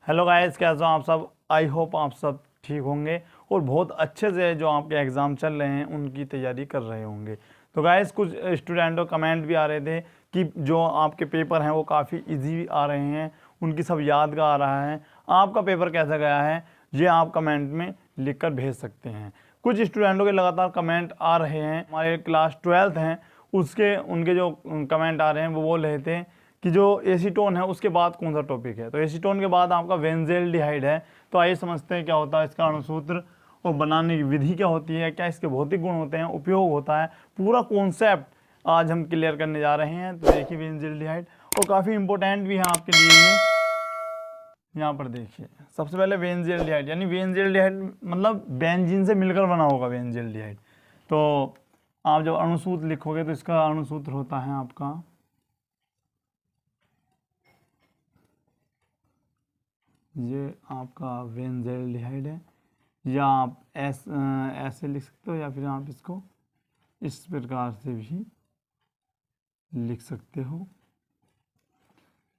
Hello guys, कैसे हो आप सब। आई होप आप सब ठीक होंगे और बहुत अच्छे से जो आपके एग्ज़ाम चल रहे हैं उनकी तैयारी कर रहे होंगे। तो गाइस, कुछ स्टूडेंटों कमेंट भी आ रहे थे कि जो आपके पेपर हैं वो काफ़ी इजी आ रहे हैं, उनकी सब याद का आ रहा है। आपका पेपर कैसा गया है ये आप कमेंट में लिख कर भेज सकते हैं। कुछ स्टूडेंटों के लगातार कमेंट आ रहे हैं, हमारे क्लास 12th हैं उसके उनके जो कमेंट आ रहे हैं वो बोल रहे थे कि जो एसीटोन है उसके बाद कौन सा टॉपिक है। तो एसीटोन के बाद आपका बेंज़ोल्डिहाइड है। तो आइए समझते हैं क्या होता है इसका अणुसूत्र और बनाने की विधि क्या होती है, क्या इसके भौतिक गुण होते हैं, उपयोग होता है, पूरा कॉन्सेप्ट आज हम क्लियर करने जा रहे हैं। तो देखिए बेंज़ोल्डिहाइड, और काफ़ी इंपॉर्टेंट भी है आपके लिए। यहाँ पर देखिए, सबसे पहले बेंज़ोल्डिहाइड यानी बेंज़ोल्डिहाइड मतलब बेंजीन से मिलकर बना होगा बेंज़ोल्डिहाइड। तो आप जब अणुसूत्र लिखोगे तो इसका अणुसूत्र होता है आपका, ये आपका बेंज़ोल्डिहाइड है, या आप ऐसे लिख सकते हो या फिर आप इसको इस प्रकार से भी लिख सकते हो,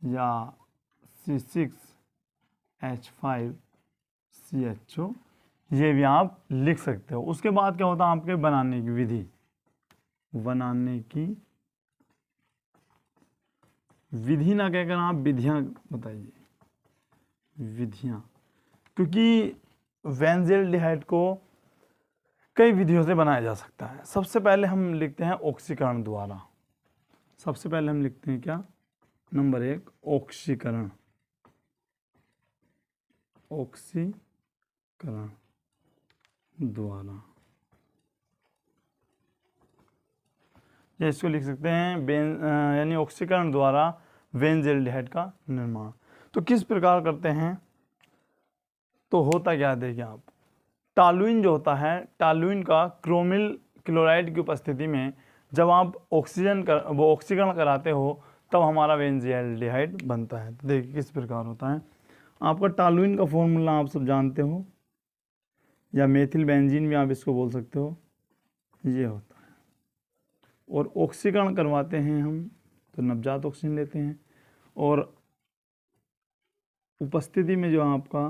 या C6H5CHO ये भी आप लिख सकते हो। उसके बाद क्या होता है आपके बनाने की विधि, बनाने की विधि ना कहकर आप विधियाँ बताइए, विधियाँ, क्योंकि बेंज़ोल्डिहाइड को कई विधियों से बनाया जा सकता है। सबसे पहले हम लिखते हैं ऑक्सीकरण द्वारा। सबसे पहले हम लिखते हैं क्या, नंबर 1 ऑक्सीकरण, ऑक्सीकरण द्वारा, या इसको लिख सकते हैं यानी ऑक्सीकरण द्वारा बेंज़ोल्डिहाइड का निर्माण। तो किस प्रकार करते हैं, तो होता क्या देखिए आप, टॉलुइन जो होता है, टॉलुइन का क्रोमिल क्लोराइड की उपस्थिति में जब आप ऑक्सीकरण कराते हो तब हमारा बेंज़ोल्डिहाइड बनता है। तो देखिए किस प्रकार होता है। आपका टॉलुइन का फॉर्मूला आप सब जानते हो, या मेथिल बेंजीन भी आप इसको बोल सकते हो, ये होता है। और ऑक्सीकरण करवाते हैं हम तो नवजात ऑक्सीजन लेते हैं, और उपस्थिति में जो आपका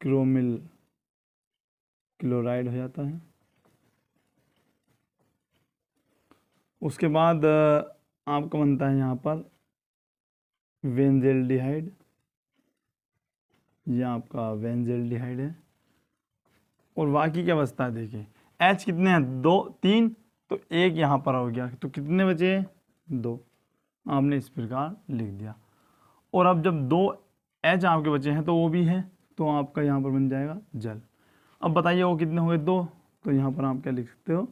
क्रोमिल क्लोराइड हो जाता है। उसके बाद आपका बनता है यहाँ पर बेंज़ोल्डिहाइड, ये आपका बेंज़ोल्डिहाइड है। और बाकी क्या बचता है देखिए, H कितने हैं, 2 3, तो एक यहाँ पर हो गया, तो कितने बचे, 2, आपने इस प्रकार लिख दिया। और अब जब 2 H आपके बचे हैं तो वो भी है, तो आपका यहाँ पर बन जाएगा जल। अब बताइए वो कितने हो गए, 2, तो यहाँ पर आप क्या लिख सकते हो,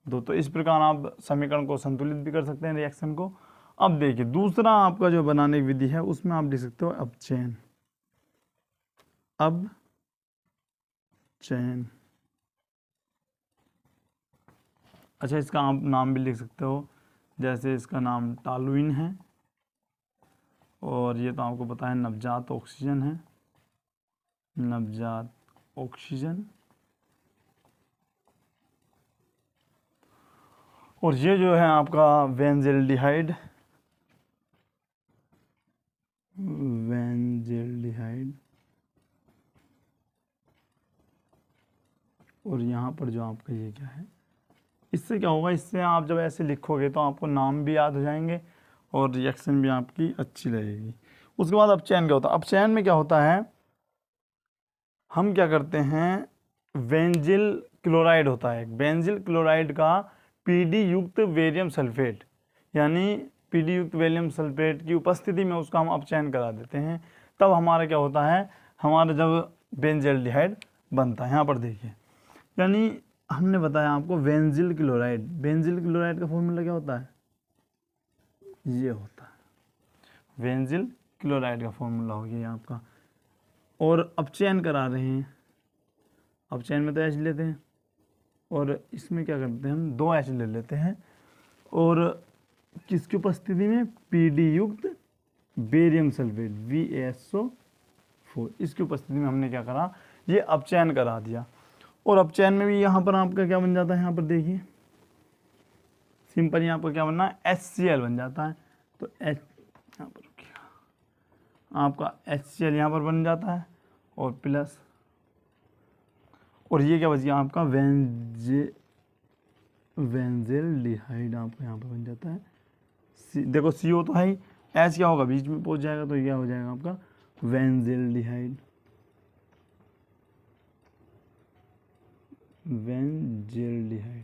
2। तो इस प्रकार आप समीकरण को संतुलित भी कर सकते हैं, रिएक्शन को। अब देखिए दूसरा आपका जो बनाने की विधि है उसमें आप लिख सकते हो अपचयन, अब चयन। अच्छा, इसका आप नाम भी लिख सकते हो, जैसे इसका नाम टॉलुइन है, और ये तो आपको पता है नवजात ऑक्सीजन है, नवजात ऑक्सीजन। और ये जो है आपका बेंज़ोल्डिहाइड, बेंज़ोल्डिहाइड। और यहाँ पर जो आपका ये क्या है, इससे क्या होगा, इससे आप जब ऐसे लिखोगे तो आपको नाम भी याद हो जाएंगे और रिएक्शन भी आपकी अच्छी रहेगी। उसके बाद अपचयन क्या होता है, अपचयन में क्या होता है, हम क्या करते हैं, बेंजिल क्लोराइड होता है, बेंजिल क्लोराइड का पीडी युक्त बेरियम सल्फेट, यानी पीडी युक्त बेरियम सल्फेट की उपस्थिति में उसका हम अपचयन करा देते हैं, तब हमारा क्या होता है, हमारा जब बेंज़ोल्डिहाइड बनता है। यहाँ पर देखिए, यानी हमने बताया आपको बेंजिल क्लोराइड, बेंजिल क्लोराइड का फॉर्मूला क्या होता है, ये होता है बेंजिल क्लोराइड का फॉर्मूला हो गया आपका। और अपचयन करा रहे हैं, अपचयन में तो H लेते हैं, और इसमें क्या करते हैं, हम 2 H ले लेते हैं, और किसकी उपस्थिति में, पीडी युक्त बेरियम सल्फेट BaSO4, इसकी उपस्थिति में हमने क्या करा, ये अपचयन करा दिया। और अपचयन में भी यहाँ पर आपका क्या बन जाता है, यहाँ पर देखिए सिंपल यहाँ पर क्या बनना है, HCl बन जाता है। तो H यहाँ पर रुकिएगा, आपका HCl यहाँ पर बन जाता है और प्लस, और ये क्या बच गया आपका बेंजील्डिहाइड आपका यहाँ पर बन जाता है। देखो CO तो है ही, H क्या होगा बीच में पहुँच जाएगा, तो ये क्या हो जाएगा आपका बेंजील्डिहाइड। बेंजील्डिहाइड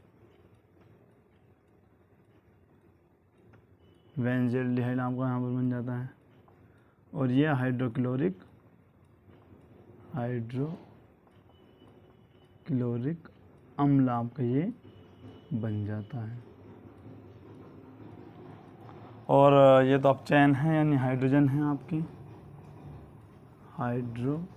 आपका यहाँ पर बन जाता है, और ये हाइड्रोक्लोरिक अम्ल आपका ये बन जाता है। और ये तो अब चैन है, यानी हाइड्रोजन है आपकी, हाइड्रोजन,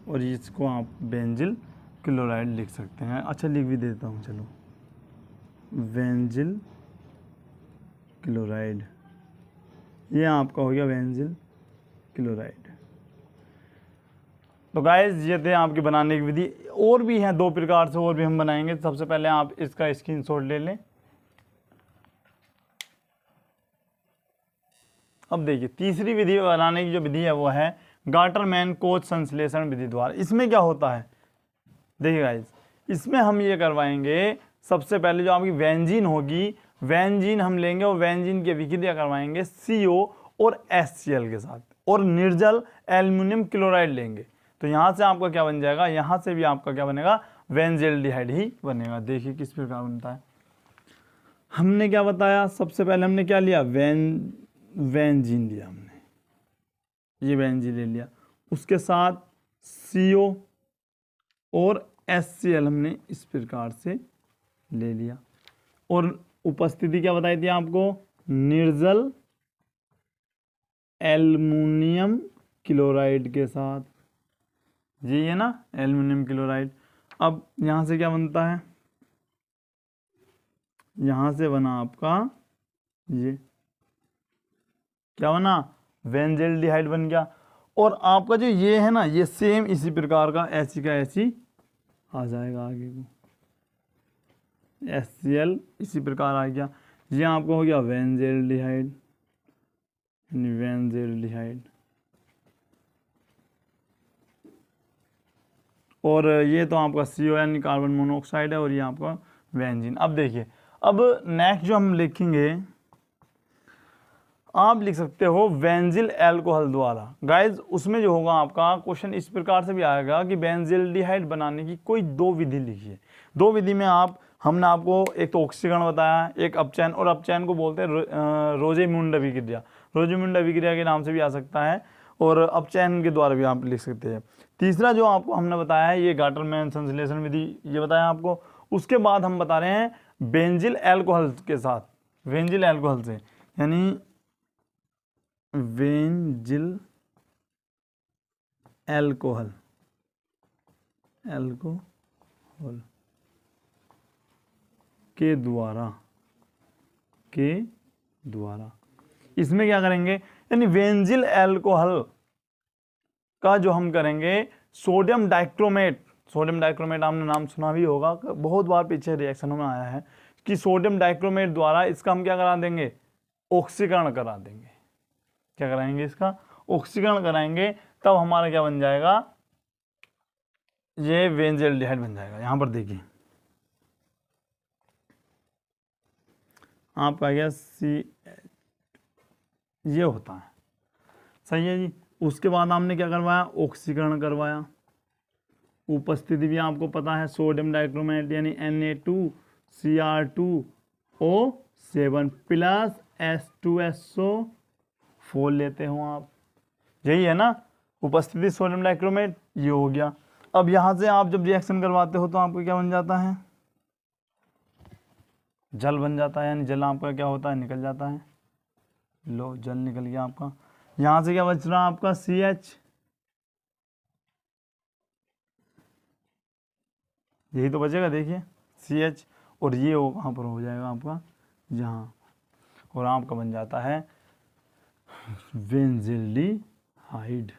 और इसको आप बेंजिल क्लोराइड लिख सकते हैं। अच्छा लिख भी देता हूँ, चलो बेंजिल क्लोराइड, ये आपका हो गया बेंजिल क्लोराइड। तो गाइस ये थे आपके बनाने की विधि, और भी हैं 2 प्रकार से और भी हम बनाएंगे। सबसे पहले आप इसका स्क्रीनशॉट ले लें। अब देखिए तीसरी विधि बनाने की जो विधि है वो है गाटरमैन कोच संश्लेषण विधि द्वारा। इसमें क्या होता है, देखिए गाइस, इसमें हम ये करवाएंगे, सबसे पहले जो आपकी वेंजीन होगी, वेंजीन हम लेंगे और वेंजीन की अभिक्रिया करवाएंगे CO और HCl के साथ, और निर्जल एल्युमिनियम क्लोराइड लेंगे। तो यहाँ से आपका क्या बन जाएगा, यहाँ से भी आपका क्या बनेगा, बेंजील्डिहाइड ही बनेगा। देखिए किस प्रकार बनता है। हमने क्या बताया, सबसे पहले हमने क्या लिया, वेंजीन लिया हमने, ये बेंजीन ले लिया, उसके साथ CO और HCl हमने इस प्रकार से ले लिया, और उपस्थिति क्या बताई थी आपको, निर्जल एल्युमिनियम क्लोराइड के साथ, ये है ना एल्युमिनियम क्लोराइड। अब यहाँ से क्या बनता है, यहाँ से बना आपका ये क्या बना, बेंजील्डिहाइड बन गया। और आपका जो ये है ना, ये सेम इसी प्रकार का ऐसी का ऐसी आ जाएगा आगे को, HCl इसी प्रकार आ गया। ये आपका हो गया बेंजील्डिहाइड, और ये तो आपका CO यानी कार्बन मोनोऑक्साइड है, और ये आपका बेंजीन। अब देखिए, अब नेक्स्ट जो हम लिखेंगे, आप लिख सकते हो बेंजिल अल्कोहल द्वारा। गाइज उसमें जो होगा आपका क्वेश्चन इस प्रकार से भी आएगा कि बेंजील्डिहाइड बनाने की कोई 2 विधि लिखिए। 2 विधि में हमने आपको एक तो ऑक्सीकरण बताया, एक अपचयन, और अपचयन को बोलते हैं रोजेमुंड अभिक्रिया, रोजेमुंड अभिक्रिया के नाम से भी आ सकता है, और अपचयन के द्वारा भी आप लिख सकते हैं। तीसरा जो आपको हमने बताया है ये गाटरमैन संश्लेषण विधि, ये बताया आपको। उसके बाद हम बता रहे हैं बेंजिल अल्कोहल के साथ, बेंजिल अल्कोहल से, यानी बेंजिल अल्कोहल के द्वारा इसमें क्या करेंगे, यानी बेंजिल अल्कोहल का जो हम करेंगे सोडियम डाइक्रोमेट, आपने नाम सुना भी होगा, बहुत बार पीछे रिएक्शनों में आया है कि सोडियम डाइक्रोमेट द्वारा इसका हम क्या करा देंगे, ऑक्सीकरण करा देंगे। क्या कराएंगे, इसका ऑक्सीकरण कराएंगे, तब हमारा क्या बन जाएगा, ये बेंजील्डिहाइड बन जाएगा। यहां पर देखिए आपका गया ये होता है, सही है जी। उसके बाद हमने क्या करवाया, ऑक्सीकरण करवाया। उपस्थिति भी आपको पता है, सोडियम डाइक्रोमेट यानी Na2Cr2O7 प्लस H2SO4 लेते हो आप, यही है ना उपस्थिति सोडियम डाइक्रोमेट, ये हो गया। अब यहां से आप जब रिएक्शन करवाते हो तो आपको क्या बन जाता है, जल बन जाता है, यानी जल आपका क्या होता है, निकल जाता है। लो जल निकल गया आपका। यहां से क्या बच रहा है आपका CH, यही तो बचेगा, देखिए CH, और ये वहां पर हो जाएगा आपका यहाँ, और आपका बन जाता है बेंजील्डिहाइड।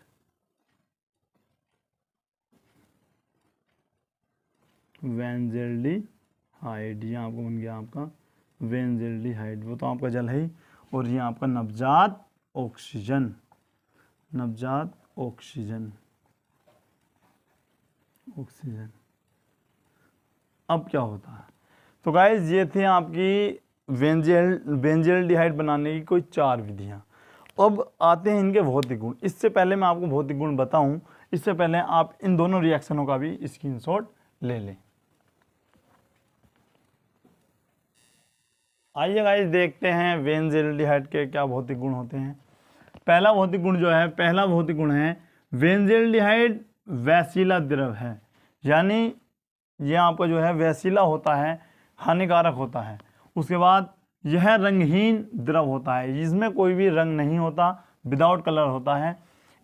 ये आपको बन गया आपका बेंजील्डिहाइड, वो तो आपका जल है ही। और ये आपका नवजात ऑक्सीजन, नवजात ऑक्सीजन, ऑक्सीजन। अब क्या होता है, तो गाइस ये थे आपकी बेंजील्डिहाइड बनाने की कोई 4 विधियां। अब आते हैं इनके भौतिक गुण। इससे पहले मैं आपको भौतिक गुण बताऊं, इससे पहले आप इन दोनों रिएक्शनों का भी स्क्रीनशॉट ले लें। आइए गाइस देखते हैं बेंजील्डिहाइड के क्या भौतिक गुण होते हैं। पहला भौतिक गुण जो है, पहला भौतिक गुण है बेंजील्डिहाइड वैसिला द्रव है, यानी ये आपका जो है वैसिला होता है, हानिकारक होता है। उसके बाद यह रंगहीन द्रव होता है, जिसमें कोई भी रंग नहीं होता, विदाउट कलर होता है।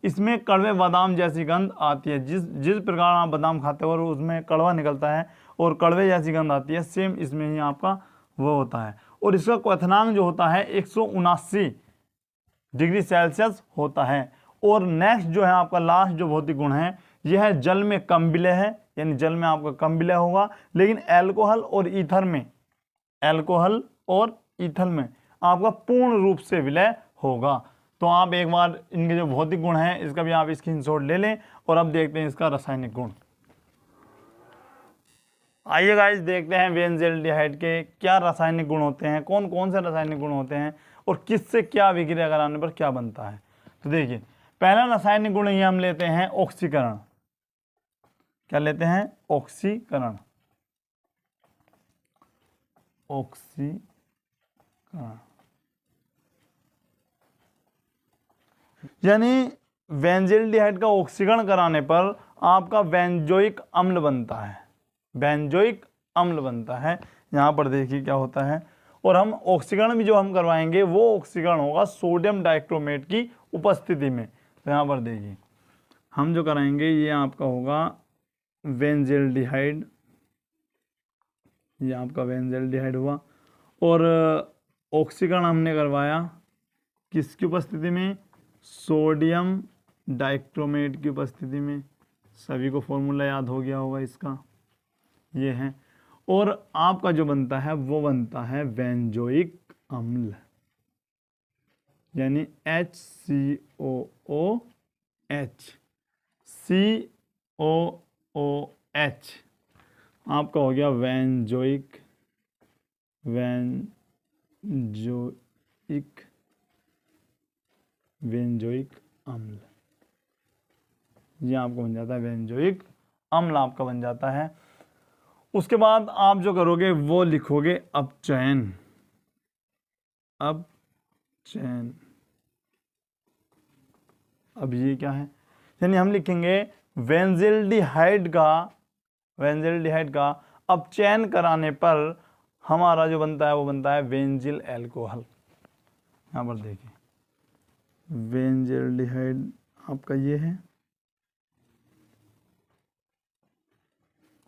इसमें कड़वे बादाम जैसी गंध आती है, जिस प्रकार आप बादाम खाते हो और उसमें कड़वा निकलता है और कड़वे जैसी गंध आती है, सेम इसमें ही आपका वो होता है। और इसका क्वथनांक जो होता है 179 डिग्री सेल्सियस होता है। और नेक्स्ट जो है आपका लास्ट जो भौतिक गुण है, यह जल में कम विलय है, यानी जल में आपका कम विलय होगा, लेकिन अल्कोहल और ईथर में, अल्कोहल और ईथर में आपका पूर्ण रूप से विलय होगा। तो आप एक बार इनके जो भौतिक गुण हैं इसका भी आप स्क्रीनशॉट ले लें। और अब देखते हैं इसका रासायनिक गुण। आइए गाइस देखते हैं बेंजील्डिहाइड के क्या रासायनिक गुण होते हैं, कौन कौन से रासायनिक गुण होते हैं और किससे क्या अभिक्रिया कराने पर क्या बनता है। तो देखिए, पहला रासायनिक गुण ये हम लेते हैं ऑक्सीकरण। क्या लेते हैं? ऑक्सीकरण, ऑक्सीकरण। यानी बेंजील्डिहाइड का ऑक्सीकरण कराने पर आपका बेंजोइक अम्ल बनता है, बेंजोइक अम्ल बनता है। यहाँ पर देखिए क्या होता है। और हम ऑक्सीकरण भी जो हम करवाएंगे वो ऑक्सीकरण होगा सोडियम डाइक्रोमेट की उपस्थिति में। तो यहाँ पर देखिए हम जो कराएंगे ये आपका होगा बेंजील्डिहाइड, ये आपका बेंजील्डिहाइड हुआ। और ऑक्सीकरण हमने करवाया किसकी उपस्थिति में? सोडियम डाइक्रोमेट की उपस्थिति में। सभी को फॉर्मूला याद हो गया होगा इसका, ये है। और आपका जो बनता है वो बनता है बेंजोइक अम्ल, यानी HCOOH, COOH आपका हो गया बेंजोइक अम्ल। ये आपको बन जाता है बेंजोइक अम्ल, आपका बन जाता है। उसके बाद आप जो करोगे वो लिखोगे अपचयन, अपचयन। अब ये क्या है? यानी हम लिखेंगे बेंजील्डिहाइड का अपचयन कराने पर हमारा जो बनता है वो बनता है बेंजिल अल्कोहल। यहाँ पर देखिए बेंजील्डिहाइड आपका ये है,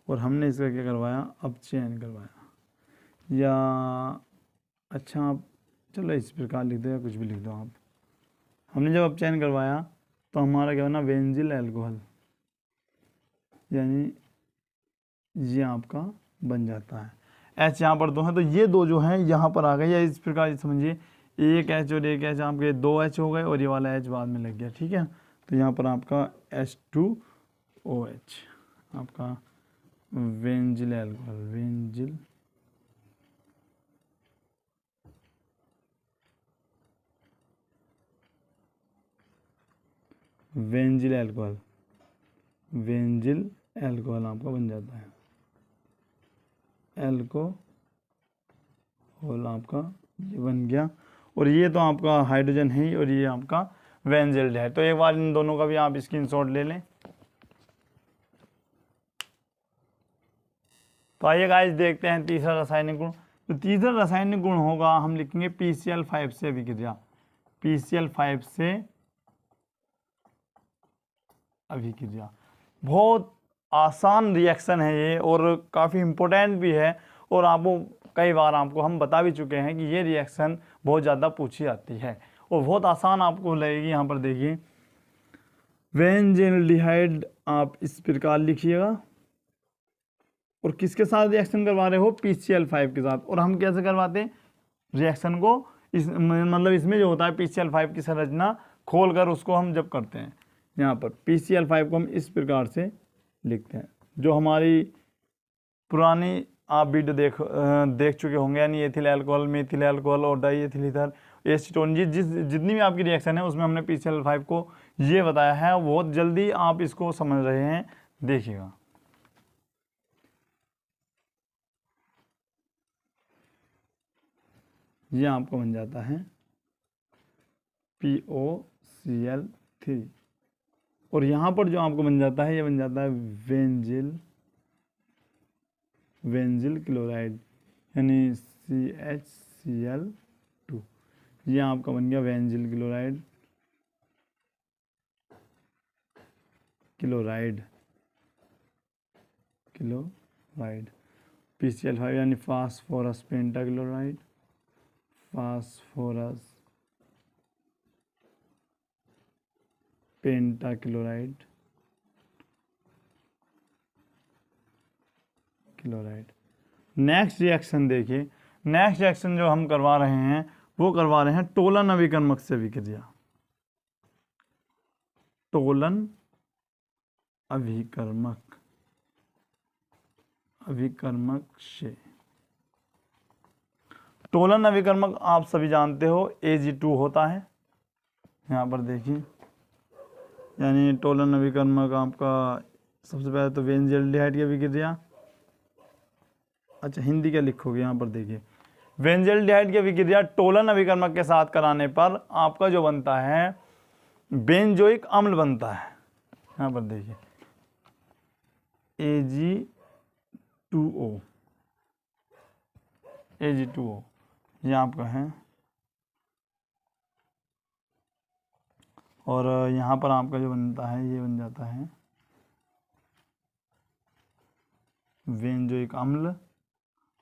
और हमने इसका क्या करवाया? अपचयन करवाया। या अच्छा आप चलो इस प्रकार लिख दो या कुछ भी लिख दो आप। हमने जब अपचयन करवाया तो हमारा क्या बना? बेंजिल अल्कोहल, यानी ये आपका बन जाता है। एच यहाँ पर 2 है तो ये 2 जो हैं यहाँ पर आ गए, या इस प्रकार समझिए एक एच और एक एच आपके 2 एच हो गए और ये वाला एच बाद में लग गया, ठीक है। तो यहाँ पर आपका H2OH आपका बेंजिल अल्कोहल, बेंजिल अल्कोहल आपका बन जाता है। अल्कोहल आपका ये बन गया। और ये तो आपका हाइड्रोजन है ही, और ये आपका बेंजील्डिहाइड। तो एक बार इन दोनों का भी आप स्क्रीनशॉट ले लें। तो आइए गाइस देखते हैं तीसरा रासायनिक गुण। तो तीसरा रासायनिक गुण होगा, हम लिखेंगे PCl5 से अभिक्रिया, PCl5 से अभिक्रिया। बहुत आसान रिएक्शन है ये और काफ़ी इम्पोर्टेंट भी है, और आपको कई बार आपको हम बता भी चुके हैं कि ये रिएक्शन बहुत ज़्यादा पूछी जाती है और बहुत आसान आपको लगेगी। यहाँ पर देखिए बेंजील्डिहाइड आप इस प्रकार लिखिएगा, और किसके साथ रिएक्शन करवा रहे हो, PCl5 के साथ। और हम कैसे करवाते हैं रिएक्शन को, इस मतलब इसमें जो होता है PCl5 की संरचना खोल कर उसको हम जब करते हैं, यहाँ पर PCl5 को हम इस प्रकार से लिखते हैं। जो हमारी पुरानी आप वीडियो देख चुके होंगे, यानी एथिल अल्कोहल, मेथिल अल्कोहल और डाई एथिल ईथर, एसीटोन, जितनी भी आपकी रिएक्शन है उसमें हमने PCl5 को ये बताया है। बहुत जल्दी आप इसको समझ रहे हैं, देखिएगा। ये आपको बन जाता है POCl3, और यहाँ पर जो आपको बन जाता है ये बन जाता है वेंजिल क्लोराइड, यानी CHCl2। ये आपका बन गया वेंजिल क्लोराइड। PCl5 यानी phosphorus pentachloride, phosphorus pentachloride next reaction देखिए, नेक्स्ट रिएक्शन जो हम करवा रहे हैं वो करवा रहे हैं टोलन अभिकर्मक से अभिक्रिया। टोलन अभिकर्मक से। टोलन अभिकर्मक आप सभी जानते हो Ag2 होता है, यहाँ पर देखिए। यानी टोलन अभिकर्मक आपका सबसे पहले तो वेंजल्डिहाइड की अभिक्रिया, अच्छा हिंदी क्या लिखोगे, यहाँ पर देखिए वेंजल्डिहाइड की अभिक्रिया टोलन अभिकर्मक के साथ कराने पर आपका जो बनता है बेंजोइक अम्ल बनता है। यहाँ पर देखिए Ag2O ये आपका है, और यहाँ पर आपका जो बनता है ये बन जाता है बेंजोइक अम्ल,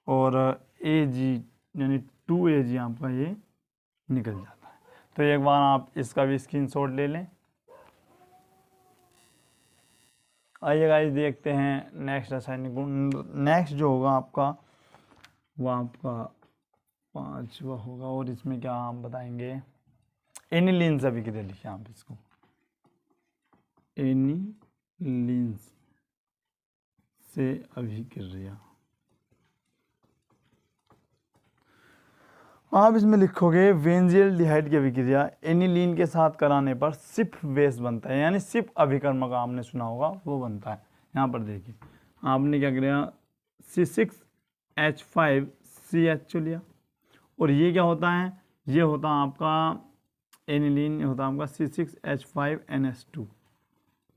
और Ag यानी 2Ag आपका ये निकल जाता है। तो एक बार आप इसका भी स्क्रीनशॉट ले लें। आइए गाइस देखते हैं नेक्स्ट रासायनिक गुण। नेक्स्ट जो होगा आपका वो आपका 5वां होगा, और इसमें क्या हम बताएंगे, एनिलीन से अभिक्रिया लिखिए आप इसको, एनिलीन से अभिक्रिया। आप इसमें लिखोगे वेंजल्डिहाइड की अभिक्रिया एनिलीन के साथ कराने पर सिप बेस बनता है, यानी सिप अभिकर्मक आपने सुना होगा वो बनता है। यहाँ पर देखिए आपने क्या किया, C6H5CH लिया, और ये क्या होता है, ये होता है आपका एनिलीन, होता है आपका C6H5NH2,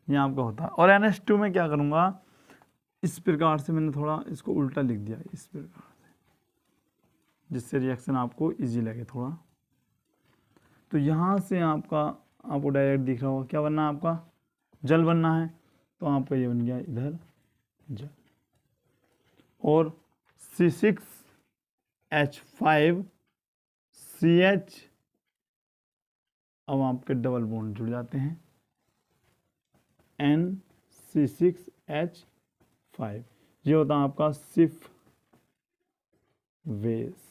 ये आपका होता है। और NH2 में क्या करूँगा, इस प्रकार से मैंने थोड़ा इसको उल्टा लिख दिया, इस प्रकार से, जिससे रिएक्शन आपको इजी लगे थोड़ा। तो यहाँ से आपको डायरेक्ट दिख रहा होगा क्या बनना है, आपका जल बनना है, तो आपका ये बन गया इधर जल। और C6H5CH, अब आपके डबल बॉन्ड जुड़ जाते हैं, NC6H5, ये होता है आपका सिप बेस।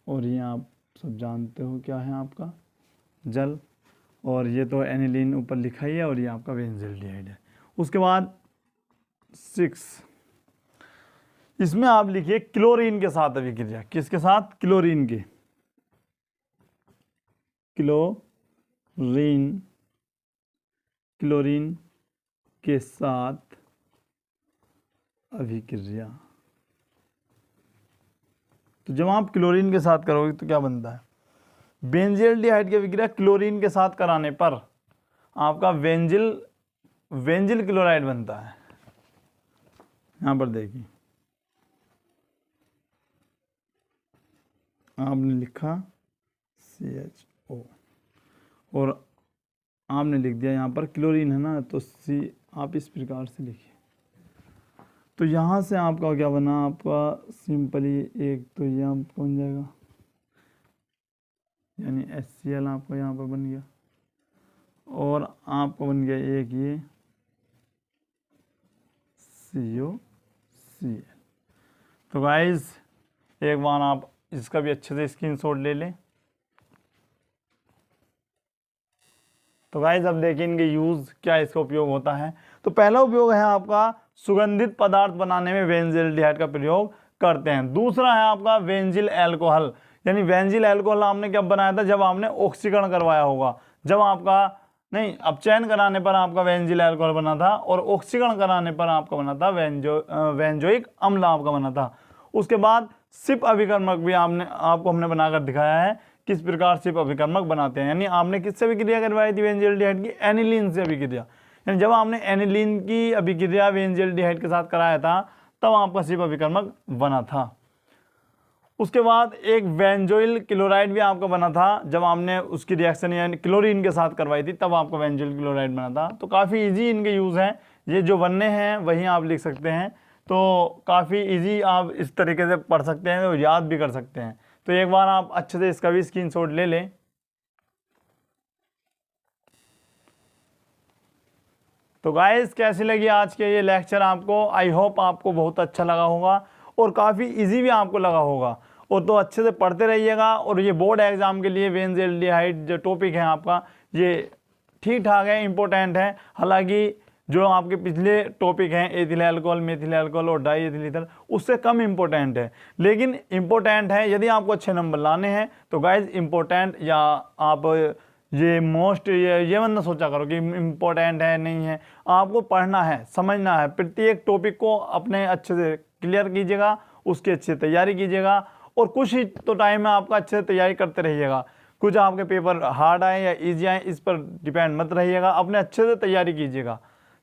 और ये आप सब जानते हो क्या है आपका जल, और ये तो एनिलीन ऊपर लिखा ही है, और ये आपका वेंजल्डिहाइड है। उसके बाद 6, इसमें आप लिखिए क्लोरीन के साथ अभिक्रिया। किसके साथ, क्लोरीन के, क्लोरीन के साथ अभिक्रिया। तो जब आप क्लोरीन के साथ करोगे तो क्या बनता है, बेंजल्डिहाइड की अभिक्रिया क्लोरीन के साथ कराने पर आपका वेंजिल क्लोराइड बनता है। यहाँ पर देखिए आपने लिखा CHO, और आपने लिख दिया यहाँ पर क्लोरीन है ना, तो C आप इस प्रकार से लिखिए। तो यहाँ से आपका क्या बना, आपका सिंपली एक तो ये आपको बन जाएगा, यानी HCl आपका यहाँ पर बन गया, और आपको बन गया एक ये COCl। तो गाइस एक बार आप इसका भी अच्छे से स्क्रीनशॉट ले लें। तो गाइस अब देखिए इनके यूज़ क्या इसका उपयोग होता है। तो पहला उपयोग है आपका सुगंधित पदार्थ बनाने में बेंजील्डिहाइड का प्रयोग करते हैं। दूसरा है आपका बेंजील अल्कोहल, यानी बेंजील अल्कोहल आपने कब बनाया था, जब आपने ऑक्सीकरण करवाया होगा, जब आपका नहीं अपचयन कराने पर आपका बेंजील अल्कोहल बना था और ऑक्सीकरण कराने पर आपका बना था बेंजोइक अम्ल आपका बना था। उसके बाद सिप अभिकर्मक भी आपको हमने बनाकर दिखाया है किस प्रकार सिप अभिकर्मक बनाते हैं। यानी आपने किससे अभिक्रिया करवाई थी बेंजील्डिहाइड की, एनिलीन से अभिक्रिया। यानी जब आपने एनिलीन की अभिक्रिया बेंजील्डिहाइड के साथ कराया था तब आपका सिप अभिकर्मक बना था। उसके बाद एक बेंजोइल क्लोराइड भी आपका बना था, जब आपने उसकी रिएक्शन यानी क्लोरीन के साथ करवाई थी तब आपका बेंजोइल क्लोराइड बना था। तो काफ़ी इजी इनके यूज़ हैं, ये जो बनने हैं वही आप लिख सकते हैं। तो काफ़ी इजी आप इस तरीके से पढ़ सकते हैं और याद भी कर सकते हैं। तो एक बार आप अच्छे से इसका भी स्क्रीनशॉट ले लें। तो गाइस कैसी लगी आज के ये लेक्चर आपको, आई होप आपको बहुत अच्छा लगा होगा और काफ़ी इजी भी आपको लगा होगा। और तो अच्छे से पढ़ते रहिएगा। और ये बोर्ड एग्जाम के लिए बेंजील्डिहाइड जो टॉपिक है आपका ये ठीक ठाक है, इम्पोर्टेंट है। हालांकि जो आपके पिछले टॉपिक हैं एथिल अल्कोहल, मेथिल अल्कोहल और डाई एथिल ईथर उससे कम इम्पोर्टेंट है, लेकिन इम्पोर्टेंट है। यदि आपको अच्छे नंबर लाने हैं तो गाइज इम्पोर्टेंट या आप ये मोस्ट ये मत सोचा करो कि इम्पोर्टेंट है नहीं है, आपको पढ़ना है, समझना है। प्रत्येक टॉपिक को अपने अच्छे से क्लियर कीजिएगा, उसकी अच्छी तैयारी कीजिएगा और कुछ ही तो टाइम में आपका अच्छे से तैयारी करते रहिएगा। कुछ आपके पेपर हार्ड आए या ईजी आए इस पर डिपेंड मत रहिएगा, अपने अच्छे से तैयारी कीजिएगा।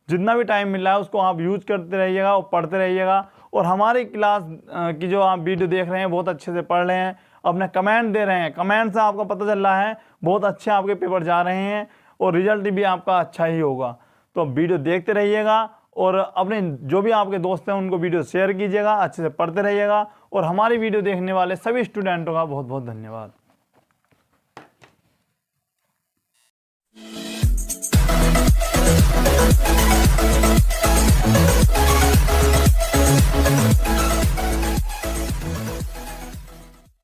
जितना भी टाइम मिल रहा है उसको आप यूज करते रहिएगा और पढ़ते रहिएगा। और हमारी क्लास की जो आप वीडियो देख रहे हैं बहुत अच्छे से पढ़ रहे हैं, अपने कमेंट दे रहे हैं, कमेंट से आपको पता चल रहा है बहुत अच्छे आपके पेपर जा रहे हैं और रिजल्ट भी आपका अच्छा ही होगा। तो वीडियो देखते रहिएगा और अपने जो भी आपके दोस्त हैं उनको वीडियो शेयर कीजिएगा, अच्छे से पढ़ते रहिएगा। और हमारी वीडियो देखने वाले सभी स्टूडेंटों का बहुत बहुत धन्यवाद।